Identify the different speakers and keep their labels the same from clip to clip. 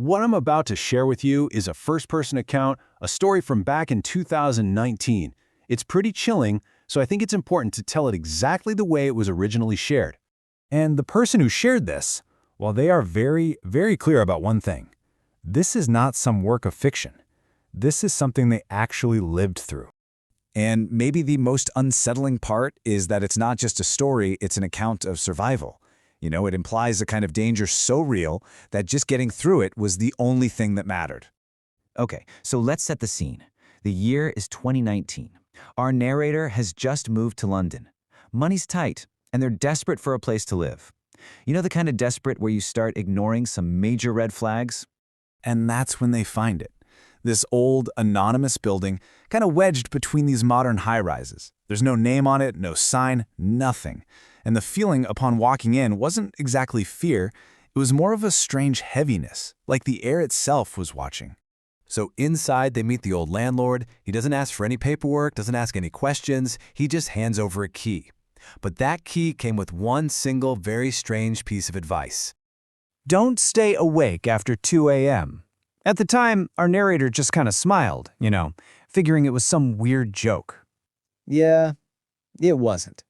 Speaker 1: What I'm about to share with you is a first-person account, a story from back in 2019. It's pretty chilling, so I think it's important to tell it exactly the way it was originally shared.
Speaker 2: And the person who shared this, well, they are very, very clear about one thing. This is not some work of fiction. This is something they actually lived through.
Speaker 3: And maybe the most unsettling part is that it's not just a story, it's an account of survival. It implies a kind of danger so real that just getting through it was the only thing that mattered.
Speaker 4: Okay, so let's set the scene. The year is 2019. Our narrator has just moved to London. Money's tight, and they're desperate for a place to live. You know the kind of desperate where you start ignoring some major red flags?
Speaker 2: And that's when they find it. This old, anonymous building, kind of wedged between these modern high-rises. There's no name on it, no sign, nothing. And the feeling upon walking in wasn't exactly fear, it was more of a strange heaviness, like the air itself was watching.
Speaker 5: So inside, they meet the old landlord. He doesn't ask for any paperwork, doesn't ask any questions. He just hands over a key. But that key came with one single, very strange piece of advice.
Speaker 2: Don't stay awake after 2 a.m. At the time, our narrator just kind of smiled, figuring it was some weird joke.
Speaker 3: Yeah, it wasn't.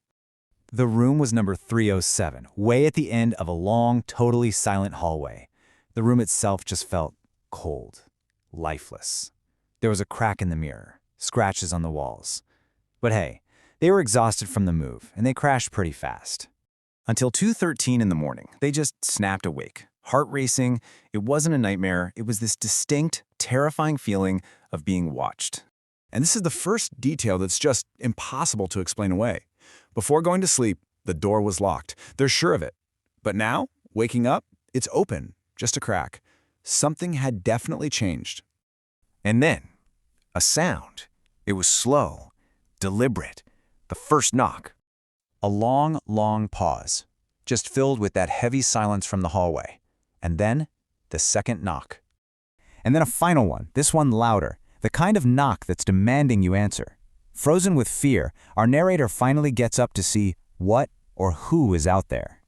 Speaker 4: The room was number 307, way at the end of a long, totally silent hallway. The room itself just felt cold, lifeless. There was a crack in the mirror, scratches on the walls. But hey, they were exhausted from the move, and they crashed pretty fast. Until 2:13 in the morning, they just snapped awake. Heart racing, it wasn't a nightmare, it was this distinct, terrifying feeling of being watched.
Speaker 2: And this is the first detail that's just impossible to explain away. Before going to sleep, the door was locked. They're sure of it. But now, waking up, it's open, just a crack. Something had definitely changed.
Speaker 5: And then, a sound. It was slow, deliberate. The first knock.
Speaker 4: A long, long pause, just filled with that heavy silence from the hallway. And then, the second knock. And then a final one, this one louder, the kind of knock that's demanding you answer. Frozen with fear, our narrator finally gets up to see what or who is out there.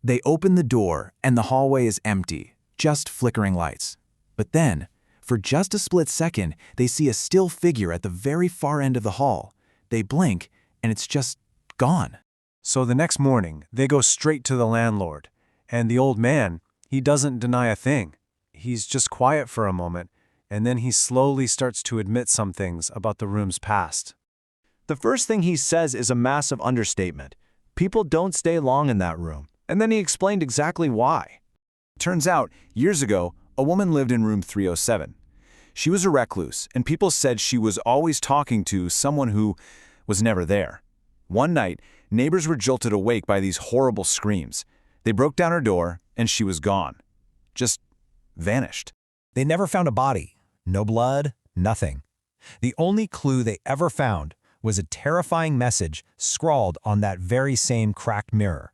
Speaker 2: They open the door, and the hallway is empty, just flickering lights. But then, for just a split second, they see a still figure at the very far end of the hall. They blink, and it's just gone.
Speaker 1: So the next morning, they go straight to the landlord. And the old man, he doesn't deny a thing. He's just quiet for a moment, and then he slowly starts to admit some things about the room's past. The first thing he says is a massive understatement. People don't stay long in that room. And then he explained exactly why.
Speaker 2: Turns out, years ago, a woman lived in room 307. She was a recluse, and people said she was always talking to someone who was never there. One night, neighbors were jolted awake by these horrible screams. They broke down her door, and she was gone. Just vanished.
Speaker 6: They never found a body. No blood, nothing. The only clue they ever found was a terrifying message scrawled on that very same cracked mirror.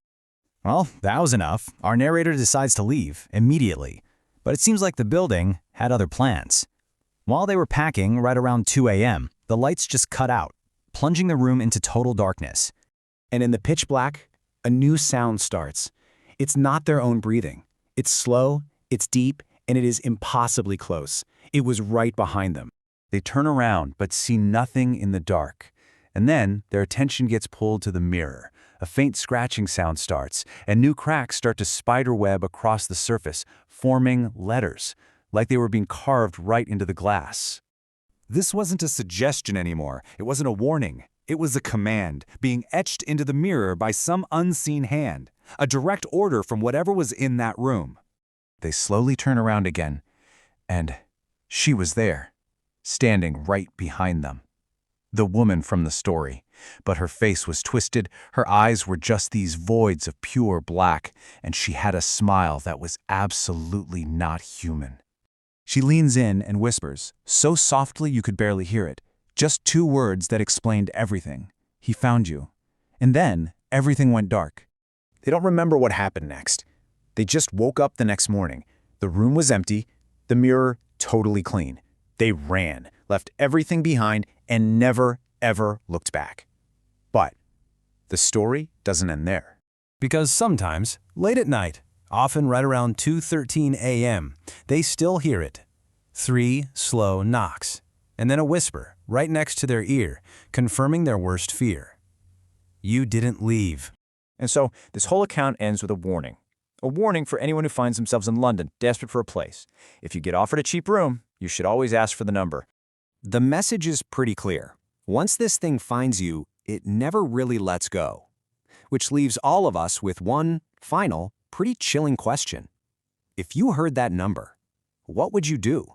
Speaker 4: Well, that was enough. Our narrator decides to leave immediately. But it seems like the building had other plans. While they were packing right around 2 a.m., the lights just cut out, plunging the room into total darkness.
Speaker 2: And in the pitch black, a new sound starts. It's not their own breathing. It's slow, it's deep, and it is impossibly close. It was right behind them.
Speaker 1: They turn around but see nothing in the dark. And then their attention gets pulled to the mirror. A faint scratching sound starts, and new cracks start to spiderweb across the surface, forming letters, like they were being carved right into the glass.
Speaker 5: This wasn't a suggestion anymore. It wasn't a warning. It was a command, being etched into the mirror by some unseen hand. A direct order from whatever was in that room.
Speaker 2: They slowly turn around again, and she was there, standing right behind them. The woman from the story, but her face was twisted, her eyes were just these voids of pure black, and she had a smile that was absolutely not human. She leans in and whispers, so softly you could barely hear it, just 2 words that explained everything. He found you. And then everything went dark. They don't remember what happened next. They just woke up the next morning. The room was empty, the mirror totally clean. They ran, left everything behind, and never, ever looked back. But the story doesn't end there.
Speaker 1: Because sometimes, late at night,
Speaker 5: Often right around 2:13 a.m., they still hear it. 3 slow knocks, and then a whisper right next to their ear, confirming their worst fear. You didn't leave.
Speaker 7: And so this whole account ends with a warning. A warning for anyone who finds themselves in London, desperate for a place. If you get offered a cheap room, you should always ask for the number.
Speaker 2: The message is pretty clear. Once this thing finds you, it never really lets go. Which leaves all of us with one final, pretty chilling question. If you heard that number, what would you do?